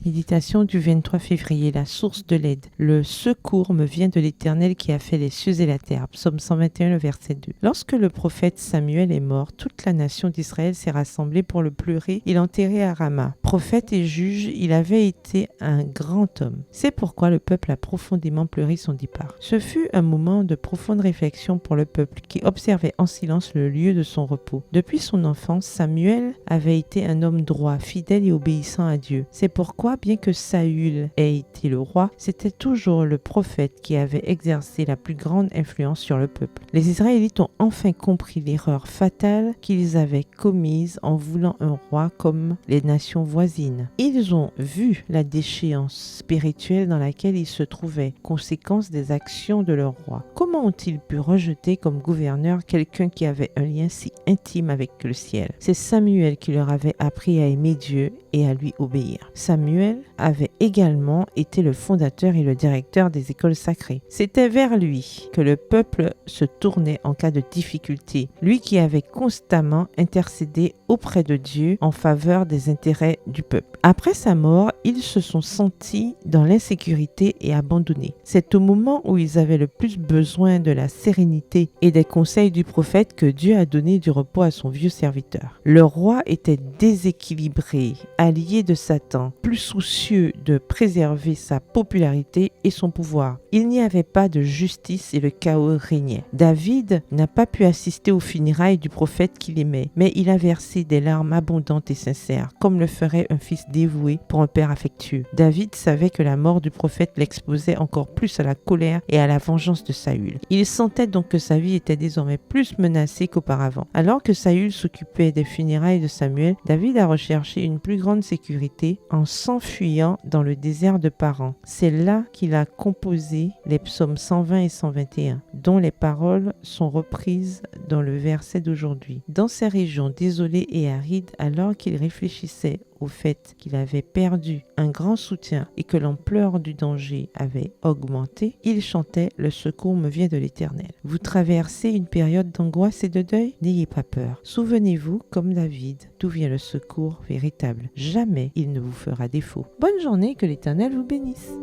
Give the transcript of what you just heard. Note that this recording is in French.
Méditation du 23 février, la source de l'aide. Le secours me vient de l'Éternel qui a fait les cieux et la terre. Psaume 121, le verset 2. Lorsque le prophète Samuel est mort, toute la nation d'Israël s'est rassemblée pour le pleurer et l'enterrer à Rama. Prophète et juge, il avait été un grand homme. C'est pourquoi le peuple a profondément pleuré son départ. Ce fut un moment de profonde réflexion pour le peuple qui observait en silence le lieu de son repos. Depuis son enfance, Samuel avait été un homme droit, fidèle et obéissant à Dieu. C'est pourquoi, bien que Saül ait été le roi, c'était toujours le prophète qui avait exercé la plus grande influence sur le peuple. Les Israélites ont enfin compris l'erreur fatale qu'ils avaient commise en voulant un roi comme les nations voisines. Ils ont vu la déchéance spirituelle dans laquelle ils se trouvaient, conséquence des actions de leur roi. Comment ont-ils pu rejeter comme gouverneur quelqu'un qui avait un lien si intime avec le ciel? C'est Samuel qui leur avait appris à aimer Dieu et à lui obéir. Samuel avait également été le fondateur et le directeur des écoles sacrées. C'était vers lui que le peuple se tournait en cas de difficulté, lui qui avait constamment intercédé auprès de Dieu en faveur des intérêts du peuple. Après sa mort, ils se sont sentis dans l'insécurité et abandonnés. C'est au moment où ils avaient le plus besoin de la sérénité et des conseils du prophète que Dieu a donné du repos à son vieux serviteur. Le roi était déséquilibré, allié de Satan, plus soucieux de préserver sa popularité et son pouvoir. Il n'y avait pas de justice et le chaos régnait. David n'a pas pu assister aux funérailles du prophète qu'il aimait, mais il a versé des larmes abondantes et sincères, comme le ferait un fils dévoué pour un père affectueux. David savait que la mort du prophète l'exposait encore plus à la colère et à la vengeance de Saül. Il sentait donc que sa vie était désormais plus menacée qu'auparavant. Alors que Saül s'occupait des funérailles de Samuel, David a recherché une plus grande sécurité en s'enfuyant dans le désert de Paran. C'est là qu'il a composé les psaumes 120 et 121, dont les paroles sont reprises dans le verset d'aujourd'hui. Dans ces régions désolées et arides, alors qu'il réfléchissait au fait qu'il avait perdu un grand soutien et que l'ampleur du danger avait augmenté, il chantait « Le secours me vient de l'Éternel ». Vous traversez une période d'angoisse et de deuil? N'ayez pas peur. Souvenez-vous, comme David, d'où vient le secours véritable. Jamais il ne vous fera défaut. Bonne journée, que l'Éternel vous bénisse.